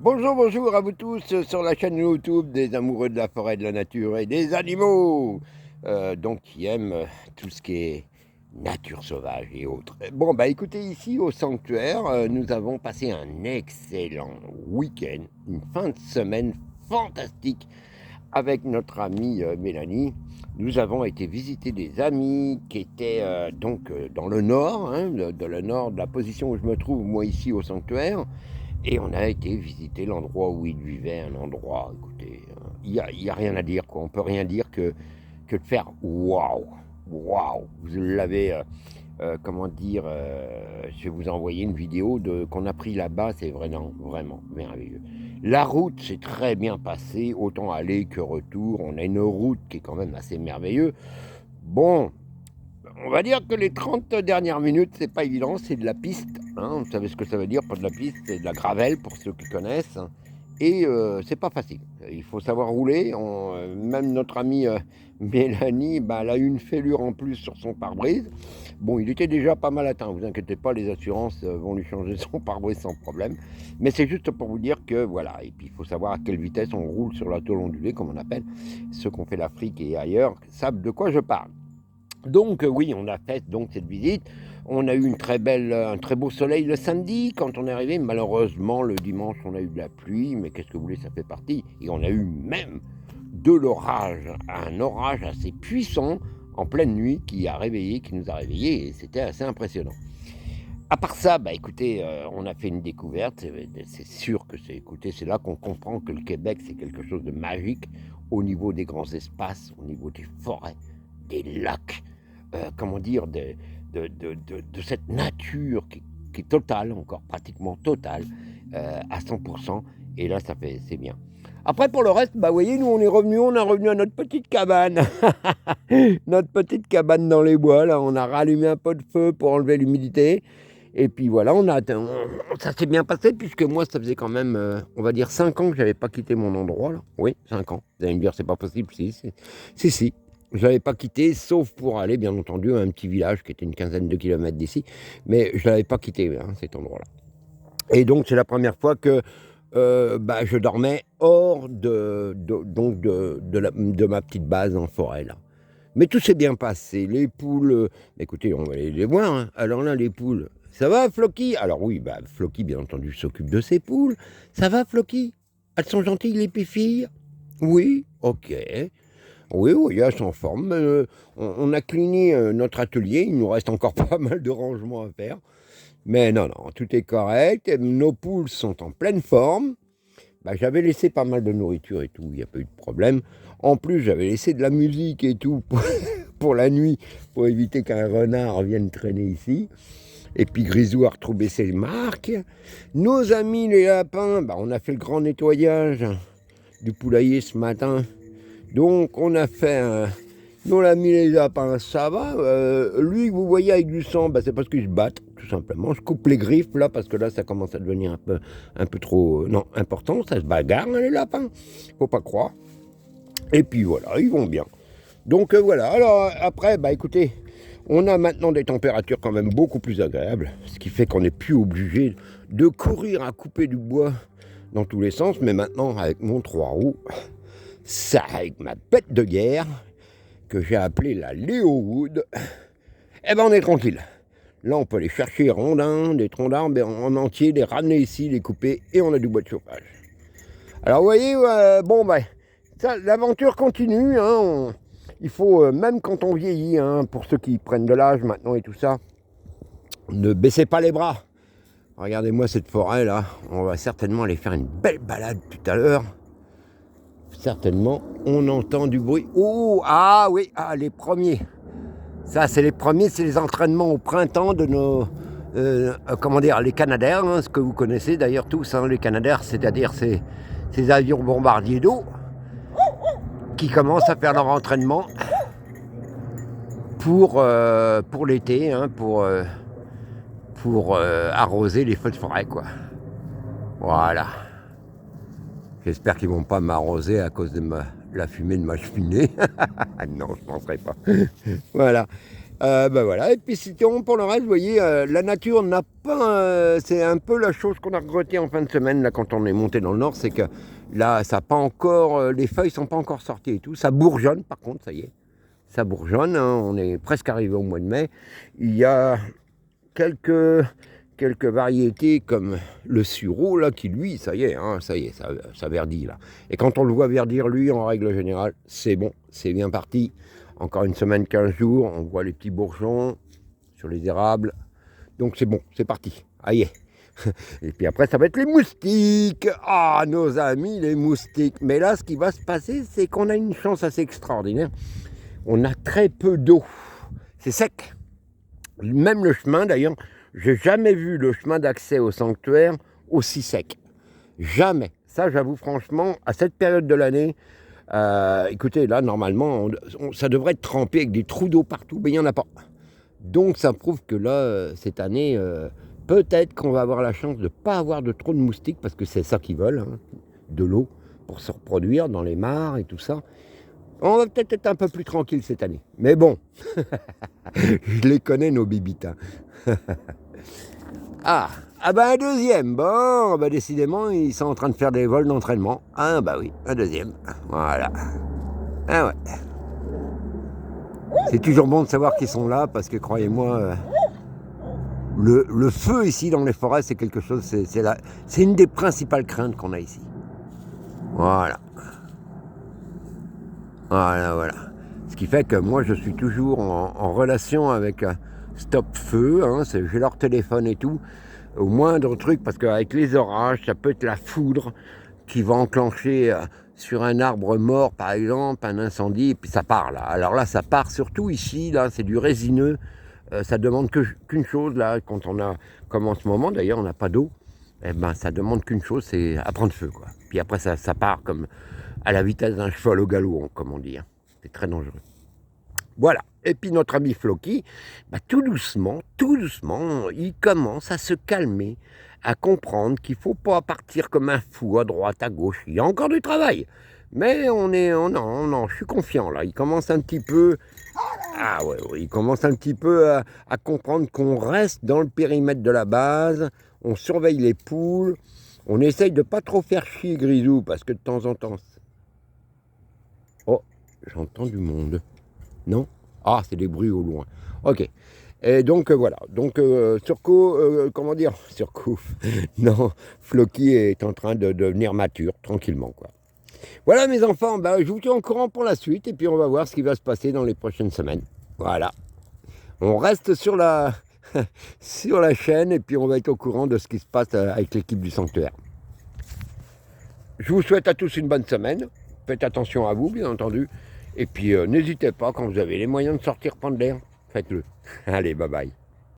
Bonjour, bonjour à vous tous sur la chaîne YouTube des amoureux de la forêt, de la nature et des animaux. Donc qui aiment tout ce qui est nature sauvage et autres. Bon, bah écoutez, ici au sanctuaire, nous avons passé un excellent week-end, une fin de semaine fantastique avec notre amie Mélanie. Nous avons été visiter des amis qui étaient dans le nord, hein, de le nord de la position où je me trouve, moi ici au sanctuaire. Et on a été visiter l'endroit où il vivait, un endroit, écoutez, y a rien à dire, quoi. On peut rien dire que de faire waouh, waouh. Vous l'avez, comment dire, je vais vous envoyer une vidéo qu'on a pris là-bas, c'est vraiment, vraiment merveilleux. La route s'est très bien passée, autant aller que retour. On a une route qui est quand même assez merveilleuse. Bon, on va dire que les 30 dernières minutes, c'est pas évident, c'est de la piste. Hein, vous savez ce que ça veut dire, pas de la piste, c'est de la gravelle pour ceux qui connaissent. Et c'est pas facile. Il faut savoir rouler. Même notre amie Mélanie, bah, elle a eu une fêlure en plus sur son pare-brise. Bon, il était déjà pas mal atteint. Vous inquiétez pas, les assurances vont lui changer son pare-brise sans problème. Mais c'est juste pour vous dire que voilà. Et puis il faut savoir à quelle vitesse on roule sur la tôle ondulée, comme on appelle. Ceux qui ont fait l'Afrique et ailleurs savent de quoi je parle. Donc oui, on a fait donc cette visite. On a eu un très beau soleil le samedi quand on est arrivé. Malheureusement, le dimanche, on a eu de la pluie, mais qu'est-ce que vous voulez, ça fait partie. Et on a eu même de l'orage, un orage assez puissant en pleine nuit qui nous a réveillés, et c'était assez impressionnant. À part ça, bah écoutez, on a fait une découverte. C'est sûr que c'est là qu'on comprend que le Québec, c'est quelque chose de magique au niveau des grands espaces, au niveau des forêts, des lacs, comment dire, de cette nature qui est totale, encore pratiquement totale, à 100%. Et là, c'est bien. Après, pour le reste, bah, vous voyez, nous, on est revenu à notre petite cabane. Notre petite cabane dans les bois, là, on a rallumé un peu de feu pour enlever l'humidité. Et puis voilà, ça s'est bien passé, puisque moi, ça faisait quand même, on va dire, 5 ans que je n'avais pas quitté mon endroit, là. Oui, 5 ans. Vous allez me dire, c'est pas possible. Si. Je ne l'avais pas quitté, sauf pour aller, bien entendu, à un petit village qui était une quinzaine de kilomètres d'ici. Mais je ne l'avais pas quitté, hein, cet endroit-là. Et donc, c'est la première fois que bah, je dormais hors de ma petite base en forêt, là. Mais tout s'est bien passé. Les poules, écoutez, on va aller les voir. Hein. Alors là, les poules, ça va, Flocky? Alors oui, bah, Flocky, bien entendu, s'occupe de ses poules. Ça va, Flocky? Elles sont gentilles, les filles? Oui, ok. Oui, oui, elles sont en forme. On a cleané notre atelier. Il nous reste encore pas mal de rangements à faire. Mais non, non, tout est correct. Nos poules sont en pleine forme. Bah, j'avais laissé pas mal de nourriture et tout, il n'y a pas eu de problème. En plus, j'avais laissé de la musique et tout pour la nuit, pour éviter qu'un renard vienne traîner ici. Et puis Grisou a retrouvé ses marques. Nos amis les lapins, bah, on a fait le grand nettoyage du poulailler ce matin. Donc on a fait Nous on a mis les lapins, ça va. Lui, vous voyez avec du sang, bah, c'est parce qu'ils se battent, tout simplement. Je coupe les griffes là, parce que là, ça commence à devenir un peu trop important. Ça se bagarre, hein, les lapins. Faut pas croire. Et puis voilà, ils vont bien. Donc voilà. Alors après, bah écoutez, on a maintenant des températures quand même beaucoup plus agréables, ce qui fait qu'on n'est plus obligé de courir à couper du bois dans tous les sens. Mais maintenant, avec mon 3 roues, ça, avec ma bête de guerre, que j'ai appelée la Leo Wood, eh ben on est tranquille. Là, on peut aller chercher rondins, des troncs d'arbres en entier, les ramener ici, les couper, et on a du bois de chauffage. Alors, vous voyez, bon, ben, l'aventure continue. Hein, il faut, même quand on vieillit, hein, pour ceux qui prennent de l'âge maintenant et tout ça, ne baissez pas les bras. Regardez-moi cette forêt là, on va certainement aller faire une belle balade tout à l'heure. Certainement, on entend du bruit. Oh, ah oui, ah, les premiers. Ça, c'est les premiers, c'est les entraînements au printemps de nos, comment dire, les Canadair, hein, ce que vous connaissez d'ailleurs tous, hein, les Canadair, c'est-à-dire ces avions bombardiers d'eau qui commencent à faire leur entraînement pour l'été, hein, pour arroser les feux de forêt, quoi. Voilà. J'espère qu'ils vont pas m'arroser à cause de la fumée de ma cheminée. Non, je ne penserai pas. Voilà. Voilà, et puis sinon pour le reste, vous voyez, la nature n'a pas... c'est un peu la chose qu'on a regretté en fin de semaine, là, quand on est monté dans le nord, c'est que là, ça a pas encore... les feuilles sont pas encore sorties et tout, ça bourgeonne par contre, ça y est. Ça bourgeonne, hein, on est presque arrivé au mois de mai. Il y a quelques variétés comme le sureau, là, qui lui, ça y est, hein, ça verdit, là. Et quand on le voit verdir, lui, en règle générale, c'est bon, c'est bien parti. Encore une semaine, 15 jours, on voit les petits bourgeons sur les érables. Donc c'est bon, c'est parti. Aïe. Et puis après, ça va être les moustiques. Ah, nos amis, les moustiques. Mais là, ce qui va se passer, c'est qu'on a une chance assez extraordinaire. On a très peu d'eau. C'est sec. Même le chemin, d'ailleurs, j'ai jamais vu le chemin d'accès au sanctuaire aussi sec. Jamais. Ça, j'avoue franchement, à cette période de l'année, écoutez, là, normalement, ça devrait être trempé avec des trous d'eau partout, mais il n'y en a pas. Donc, ça prouve que là, cette année, peut-être qu'on va avoir la chance de ne pas avoir de trop de moustiques, parce que c'est ça qu'ils veulent, hein, de l'eau, pour se reproduire dans les mares et tout ça. On va peut-être être un peu plus tranquille cette année. Mais bon, je les connais, nos bibites. Hein. Ah ben un deuxième, bon, ben décidément, ils sont en train de faire des vols d'entraînement. Ah bah oui, un deuxième, voilà. Ah ouais. C'est toujours bon de savoir qu'ils sont là, parce que croyez-moi, le feu ici dans les forêts, c'est quelque chose, c'est une des principales craintes qu'on a ici. Voilà. Voilà. Ce qui fait que moi, je suis toujours en relation avec Stop Feu, hein, j'ai leur téléphone et tout, au moindre truc, parce qu'avec les orages, ça peut être la foudre qui va enclencher sur un arbre mort, par exemple, un incendie, et puis ça part là. Alors là, ça part surtout ici, là, c'est du résineux, ça demande qu'une chose, là, quand on a, comme en ce moment, d'ailleurs, on n'a pas d'eau, eh ben, ça demande qu'une chose, c'est à prendre feu, quoi. Puis après, ça part comme à la vitesse d'un cheval au galop, comme on dit. Hein. C'est très dangereux. Voilà. Et puis notre ami Floki, bah, tout doucement, il commence à se calmer, à comprendre qu'il ne faut pas partir comme un fou à droite, à gauche. Il y a encore du travail. Mais non, je suis confiant là. Il commence un petit peu, il commence un petit peu à comprendre qu'on reste dans le périmètre de la base. On surveille les poules. On essaye de pas trop faire chier Grisou parce que de temps en temps. Oh, j'entends du monde. Non? Ah, c'est des bruits au loin. Ok. Et donc voilà. Donc comment dire? Surco. Non, Floki est en train de devenir mature, tranquillement, quoi. Voilà mes enfants, bah, je vous tiens au courant pour la suite et puis on va voir ce qui va se passer dans les prochaines semaines. Voilà. On reste sur la, sur la chaîne et puis on va être au courant de ce qui se passe avec l'équipe du sanctuaire. Je vous souhaite à tous une bonne semaine. Faites attention à vous, bien entendu. Et puis n'hésitez pas, quand vous avez les moyens de sortir prendre l'air, faites-le. Allez, bye bye.